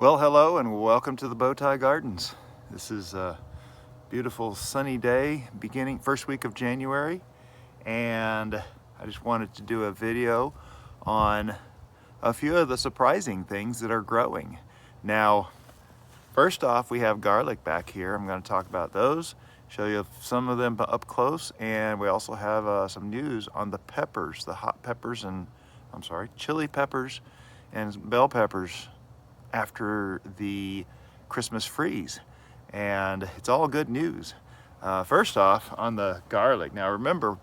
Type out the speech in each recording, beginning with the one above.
Well, hello and welcome to the Bowtie Gardens. This is a beautiful sunny day, first week of January, and I just wanted to do a video on a few of the surprising things that are growing. Now, first off, we have garlic back here. I'm going to talk about those, show you some of them up close, and we also have some news on the peppers, the hot peppers and, chili peppers and bell peppers after the Christmas freeze, and it's all good news. First off, on the garlic. Now remember,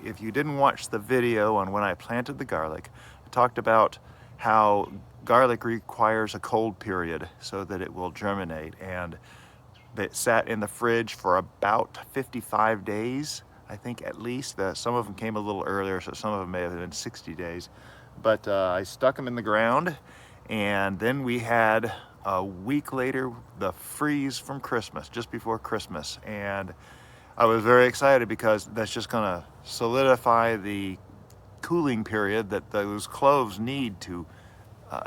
if you didn't watch the video on when I planted the garlic, I talked about how garlic requires a cold period so that it will germinate, and it sat in the fridge for about 55 days, I think, at least. Some of them came a little earlier, so some of them may have been 60 days. But I stuck them in the ground, and then we had a week later the freeze from Christmas, just before Christmas. And I was very excited because that's just gonna solidify the cooling period that those cloves need to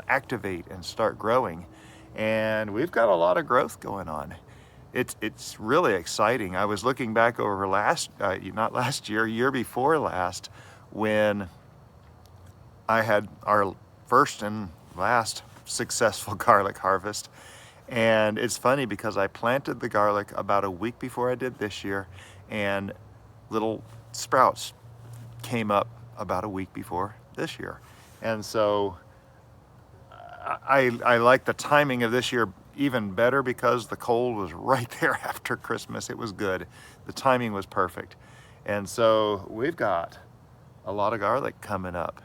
activate and start growing. And we've got a lot of growth going on. It's really exciting. I was looking back over year before last, when I had our first and last successful garlic harvest. And it's funny because I planted the garlic about a week before I did this year, and little sprouts came up about a week before this year. And so I like the timing of this year even better because the cold was right there after Christmas. It was good. The timing was perfect. And so we've got a lot of garlic coming up.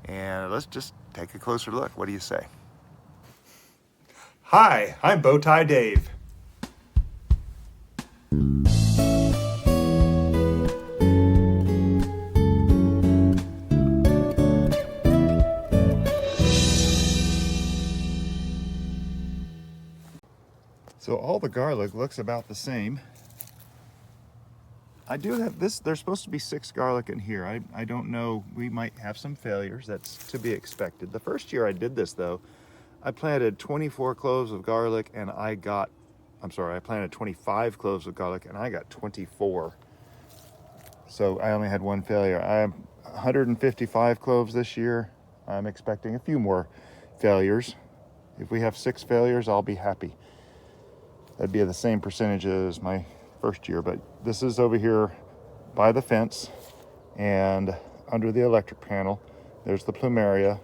And let's just take a closer look. What do you say? Hi, I'm Bowtie Dave. So all the garlic looks about the same. I do have this, there's supposed to be 6 garlic in here. I don't know, we might have some failures. That's to be expected. The first year I did this though, I planted 24 cloves of garlic and I planted 25 cloves of garlic and I got 24. So I only had one failure. I have 155 cloves this year. I'm expecting a few more failures. If we have 6 failures, I'll be happy. That'd be the same percentage as my first year, but this is over here by the fence and under the electric panel. There's the Plumaria,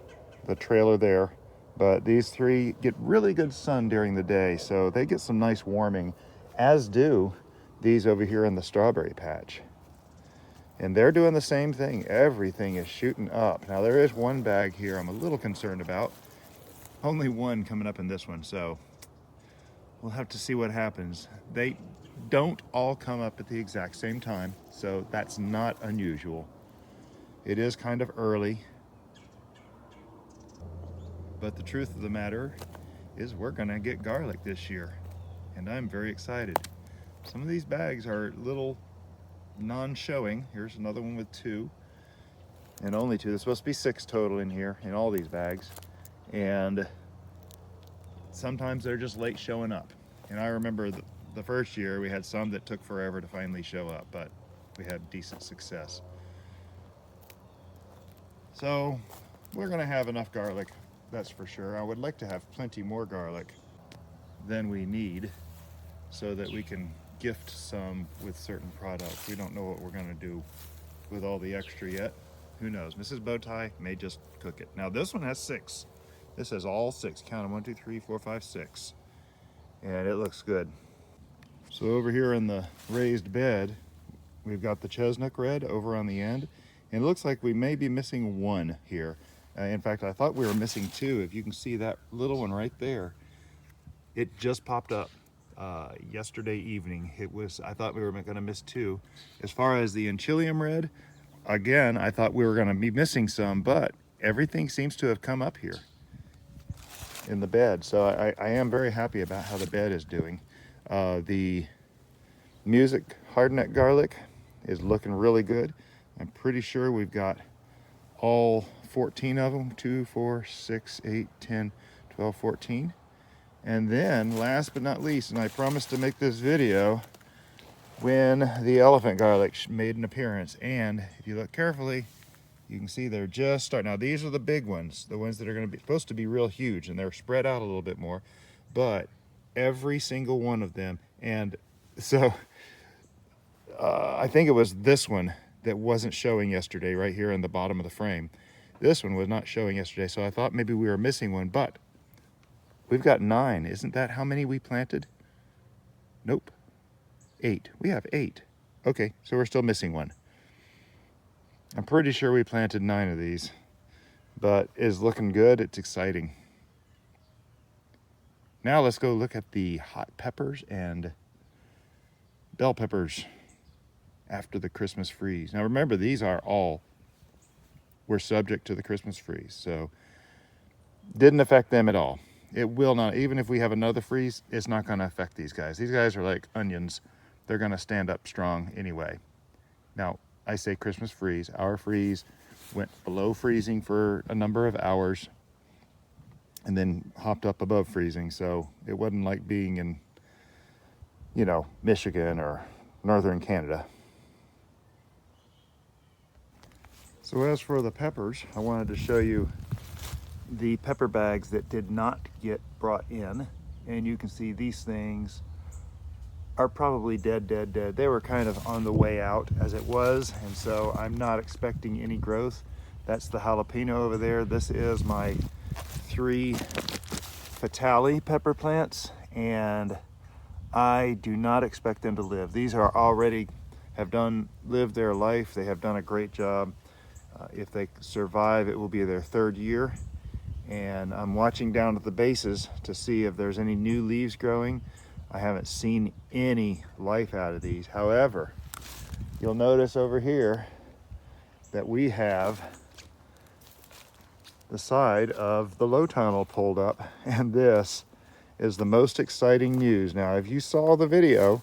the trailer there. But these 3 get really good sun during the day, so they get some nice warming, as do these over here in the strawberry patch. And they're doing the same thing. Everything is shooting up. Now there is one bag here I'm a little concerned about. Only one coming up in this one, so we'll have to see what happens. They don't all come up at the exact same time, so that's not unusual. It is kind of early. But the truth of the matter is we're gonna get garlic this year, and I'm very excited. Some of these bags are a little non-showing. Here's another one with 2, and only 2. There's supposed to be 6 total in here, in all these bags. And sometimes they're just late showing up. And I remember the first year we had some that took forever to finally show up, but we had decent success. So we're gonna have enough garlic, that's for sure. I would like to have plenty more garlic than we need so that we can gift some with certain products. We don't know what we're gonna do with all the extra yet. Who knows? Mrs. Bowtie may just cook it. Now this one has 6. This has all 6. Count them, 1, 2, 3, 4, 5, 6. And it looks good. So over here in the raised bed, we've got the chestnut red over on the end. And it looks like we may be missing 1 here. In fact, I thought we were missing 2. If you can see that little one right there, it just popped up yesterday evening. I thought we were going to miss 2. As far as the Enchilium red, again, I thought we were going to be missing some, but everything seems to have come up here in the bed. So I am very happy about how the bed is doing. The music hardneck garlic is looking really good. I'm pretty sure we've got all 14 of them, 2, 4, 6, 8, 10, 12, 14. And then last but not least, and I promised to make this video when the elephant garlic made an appearance. And if you look carefully, you can see they're just starting. Now these are the big ones, the ones that are going to be supposed to be real huge, and they're spread out a little bit more. But every single one of them, and so I think it was this one that wasn't showing yesterday, right here in the bottom of the frame. This one was not showing yesterday, so I thought maybe we were missing one, but we've got 9. Isn't that how many we planted? Nope. 8. We have 8. Okay, so we're still missing one. I'm pretty sure we planted 9 of these, but it's looking good. It's exciting. Now let's go look at the hot peppers and bell peppers after the Christmas freeze. Now remember, these are all were subject to the Christmas freeze, so didn't affect them at all. It will not, even if we have another freeze, it's not going to affect these guys. These guys are like onions. They're going to stand up strong anyway. Now, I say Christmas freeze. Our freeze went below freezing for a number of hours and then hopped up above freezing. So it wasn't like being in, you know, Michigan or northern Canada. So as for the peppers, I wanted to show you the pepper bags that did not get brought in. And you can see these things are probably dead. They were kind of on the way out as it was, and so I'm not expecting any growth. That's the jalapeno over there. This is my 3 Fatale pepper plants, and I do not expect them to live. These are already lived their life. They have done a great job. If they survive, it will be their 3rd year. And I'm watching down at the bases to see if there's any new leaves growing. I haven't seen any life out of these. However, you'll notice over here that we have the side of the low tunnel pulled up, and this is the most exciting news. Now, if you saw the video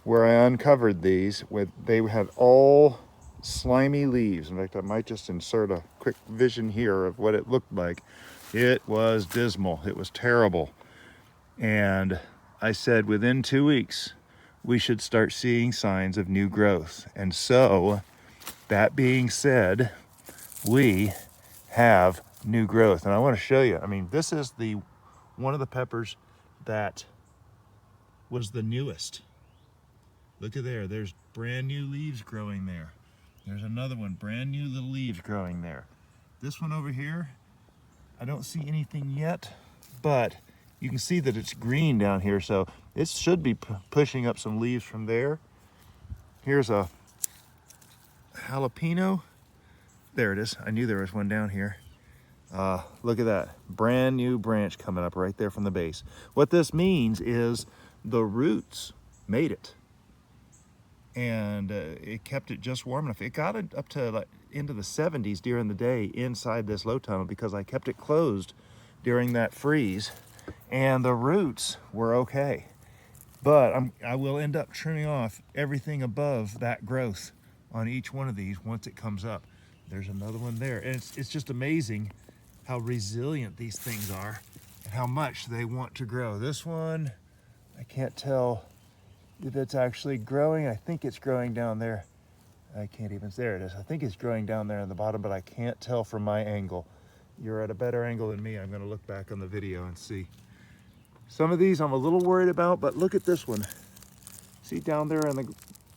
where I uncovered these, they had all slimy leaves. In fact, I might just insert a quick vision here of what it looked like. It was dismal. It was terrible. And I said within 2 weeks, we should start seeing signs of new growth. And so, that being said, we have new growth. And I want to show you, I mean, this is one of the peppers that was the newest. Look at there, there's brand new leaves growing there. There's another one, brand new little leaves growing there. This one over here, I don't see anything yet, but you can see that it's green down here, so it should be pushing up some leaves from there. Here's a jalapeno. There it is. I knew there was one down here. Look at that. Brand new branch coming up right there from the base. What this means is the roots made it. And it kept it just warm enough. It got it up to like into the 70s during the day inside this low tunnel because I kept it closed during that freeze, and the roots were okay. But I will end up trimming off everything above that growth on each one of these once it comes up. There's another one there, and it's just amazing how resilient these things are and how much they want to grow. This one, I can't tell if it's actually growing. I think it's growing down there. I can't even, there it is. I think it's growing down there in the bottom, but I can't tell from my angle. You're at a better angle than me. I'm gonna look back on the video and see. Some of these I'm a little worried about, but look at this one. See down there on the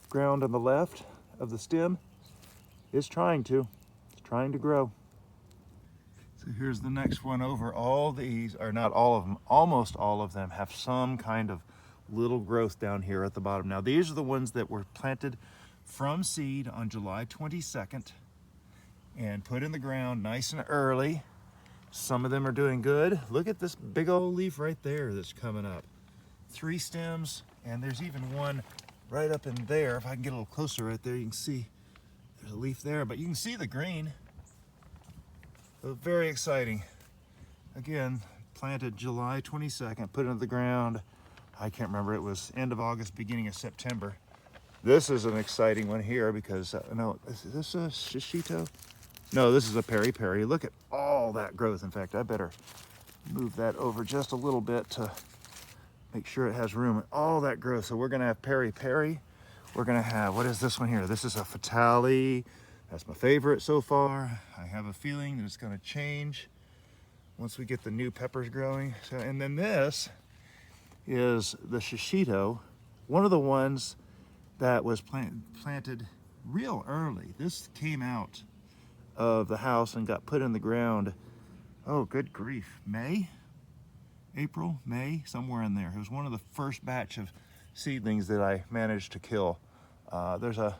ground on the left of the stem? It's trying to grow. So here's the next one over. All these, or not all of them, almost all of them have some kind of little growth down here at the bottom. Now these are the ones that were planted from seed on July 22nd and put in the ground nice and early. Some of them are doing good. Look at this big old leaf right there that's coming up. 3 stems, and there's even one right up in there. If I can get a little closer right there, you can see there's a leaf there, but you can see the green. So very exciting. Again, planted July 22nd, put it into the ground. I can't remember, it was end of August, beginning of September. This is an exciting one here because, no, is this a shishito? No, this is a peri-peri. Look at all that growth. In fact, I better Move that over just a little bit to make sure it has room. All that growth. So we're gonna have peri-peri. We're gonna have, what is this one here? This is a fatale. That's my favorite so far. I have a feeling that it's gonna change once we get the new peppers growing. So, and then this is the shishito, one of the ones that was planted real early. This came out of the house and got put in the ground. Oh, good grief, April, May, somewhere in there. It was one of the first batch of seedlings that I managed to kill. There's a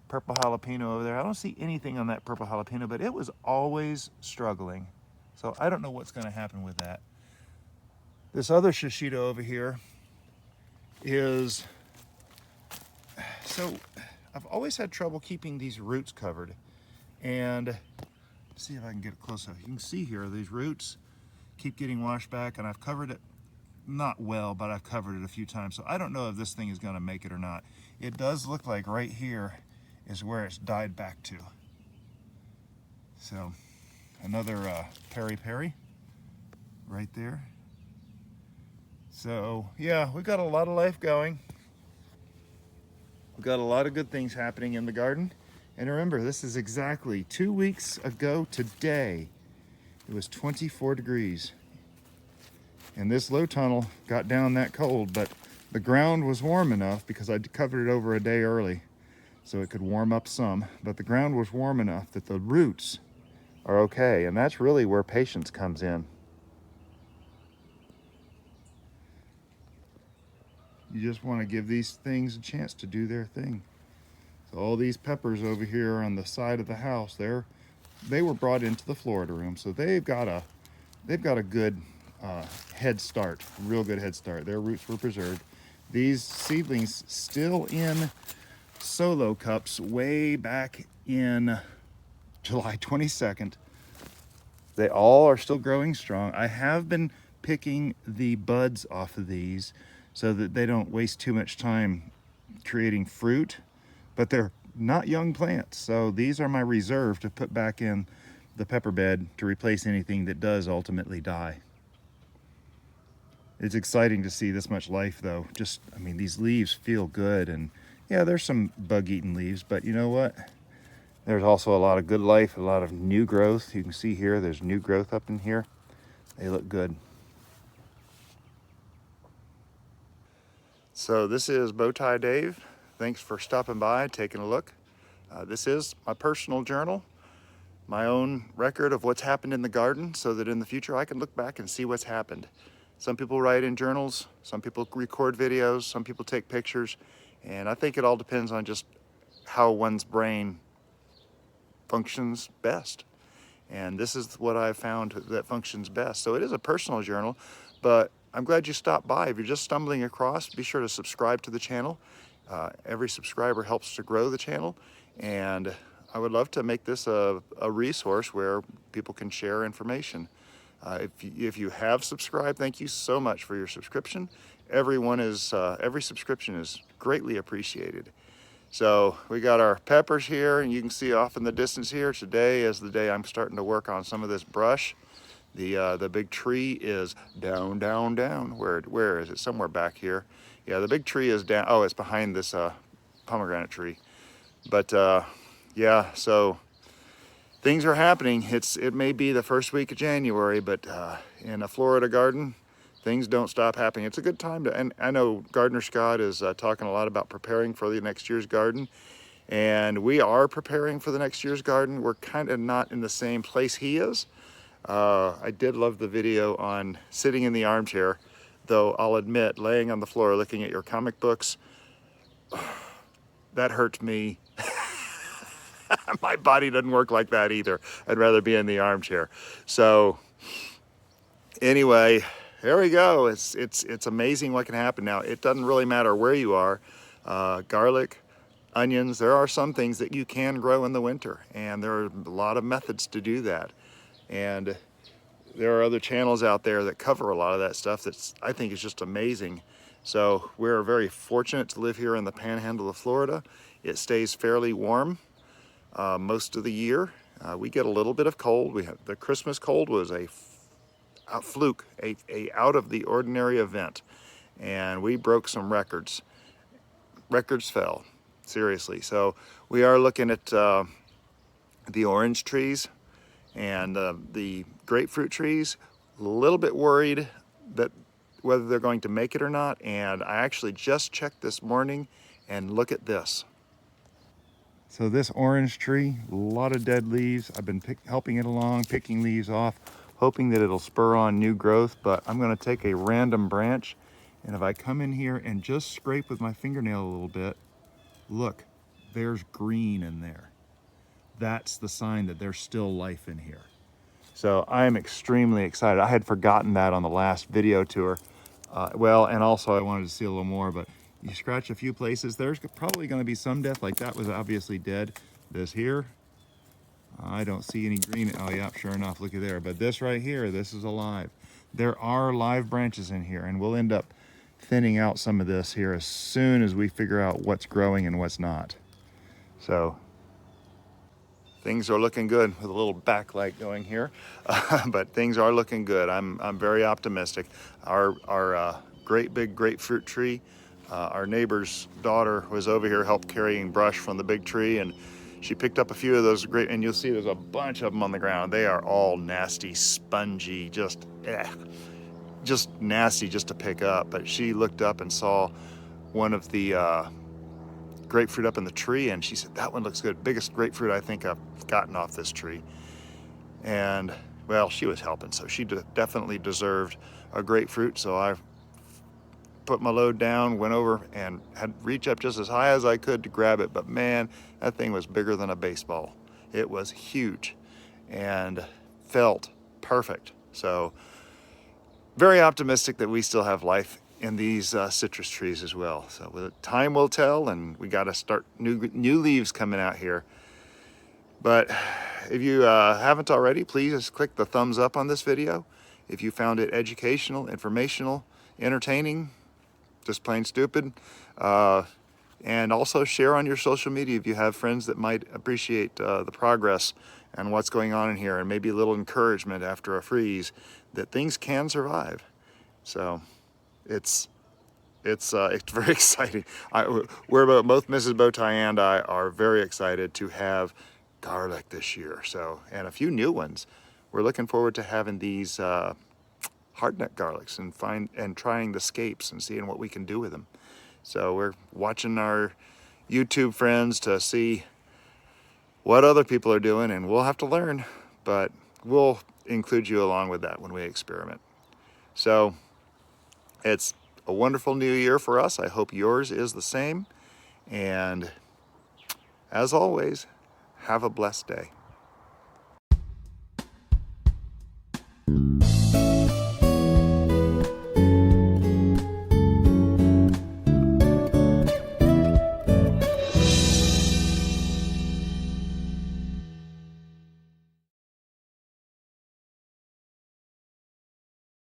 purple jalapeno over there. I don't see anything on that purple jalapeno, but it was always struggling. So I don't know what's gonna happen with that. This other shishito over here is, so I've always had trouble keeping these roots covered. And let's see if I can get it close up. You can see here, these roots keep getting washed back, and I've covered it, not well, but I've covered it a few times. So I don't know if this thing is gonna make it or not. It does look like right here is where it's died back to. So another peri-peri right there. So yeah, we've got a lot of life going. We've got a lot of good things happening in the garden. And remember, this is exactly 2 weeks ago today. It was 24 degrees. And this low tunnel got down that cold, but the ground was warm enough because I covered it over a day early so it could warm up some. But the ground was warm enough that the roots are okay. And that's really where patience comes in. You just want to give these things a chance to do their thing. So all these peppers over here on the side of the house, they were brought into the Florida room, so they've got a good head start, real good head start. Their roots were preserved. These seedlings still in solo cups way back in July 22nd. They all are still growing strong. I have been picking the buds off of these so that they don't waste too much time creating fruit, but they're not young plants. So these are my reserve to put back in the pepper bed to replace anything that does ultimately die. It's exciting to see this much life though. Just, I mean, these leaves feel good, and yeah, there's some bug-eaten leaves, but you know what? There's also a lot of good life, a lot of new growth. You can see here, there's new growth up in here. They look good. So this is Bowtie Dave. Thanks for stopping by, taking a look. This is my personal journal, my own record of what's happened in the garden, so that in the future I can look back and see what's happened. Some people write in journals, some people record videos, some people take pictures, and I think it all depends on just how one's brain functions best. And this is what I've found that functions best. So it is a personal journal, but I'm glad you stopped by. If you're just stumbling across, be sure to subscribe to the channel. Every subscriber helps to grow the channel, and I would love to make this a resource where people can share information. If you have subscribed, thank you so much for your subscription. Every subscription is greatly appreciated. So we got our peppers here, and you can see off in the distance here, today is the day I'm starting to work on some of this brush. The big tree is down. Where is it? Somewhere back here. Yeah, the big tree is down. Oh, it's behind this pomegranate tree. But yeah, so things are happening. It may be the first week of January, but in a Florida garden, things don't stop happening. It's a good time to, and I know Gardener Scott is talking a lot about preparing for the next year's garden. And we are preparing for the next year's garden. We're kind of not in the same place he is. I did love the video on sitting in the armchair, though I'll admit, laying on the floor looking at your comic books, that hurts me. My body doesn't work like that either. I'd rather be in the armchair. So anyway, there we go. It's amazing what can happen now. It doesn't really matter where you are. Garlic, onions, there are some things that you can grow in the winter, and there are a lot of methods to do that. And there are other channels out there that cover a lot of that stuff that's, I think, is just amazing. So we're very fortunate to live here in the panhandle of Florida. It stays fairly warm most of the year. We get a little bit of cold. The Christmas cold was fluke, a out of the ordinary event. And we broke some records. Records fell, seriously. So we are looking at the orange trees and the grapefruit trees. A little bit worried that whether they're going to make it or not. And I actually just checked this morning, and look at this. So this orange tree, a lot of dead leaves. I've been helping it along, picking leaves off, hoping that it'll spur on new growth, but I'm gonna take a random branch, and if I come in here and just scrape with my fingernail a little bit, look, there's green in there. That's the sign that there's still life in here. So I'm extremely excited. I had forgotten that on the last video tour. Well, and also I wanted to see a little more, but you scratch a few places, there's probably gonna be some death. Like that was obviously dead. This here, I don't see any green. Oh yeah, sure enough, looky there. But this right here, this is alive. There are live branches in here, and we'll end up thinning out some of this here as soon as we figure out what's growing and what's not. So things are looking good with a little backlight going here, but things are looking good. I'm very optimistic. Our great big grapefruit tree, our neighbor's daughter was over here helped carrying brush from the big tree, and she picked up a few of those great, and you'll see there's a bunch of them on the ground. They are all nasty, spongy, just nasty just to pick up. But she looked up and saw one of the grapefruit up in the tree, and she said, that one looks good. Biggest grapefruit I think I've gotten off this tree. And well, she was helping, so she definitely deserved a grapefruit. So I put my load down, went over and had reached up just as high as I could to grab it, but man, that thing was bigger than a baseball. It was huge and felt perfect. So very optimistic that we still have life in these citrus trees as well. So time will tell, and we got to start new leaves coming out here. But if you haven't already, please just click the thumbs up on this video. If you found it educational, informational, entertaining, just plain stupid, and also share on your social media if you have friends that might appreciate the progress and what's going on in here, and maybe a little encouragement after a freeze that things can survive. So it's very exciting. We're both Mrs. Bowtie and I are very excited to have garlic this year. So, and a few new ones. We're looking forward to having these hardnut garlics and trying the scapes and seeing what we can do with them. So we're watching our YouTube friends to see what other people are doing, and we'll have to learn, but we'll include you along with that when we experiment. So it's a wonderful new year for us. I hope yours is the same. And as always, have a blessed day.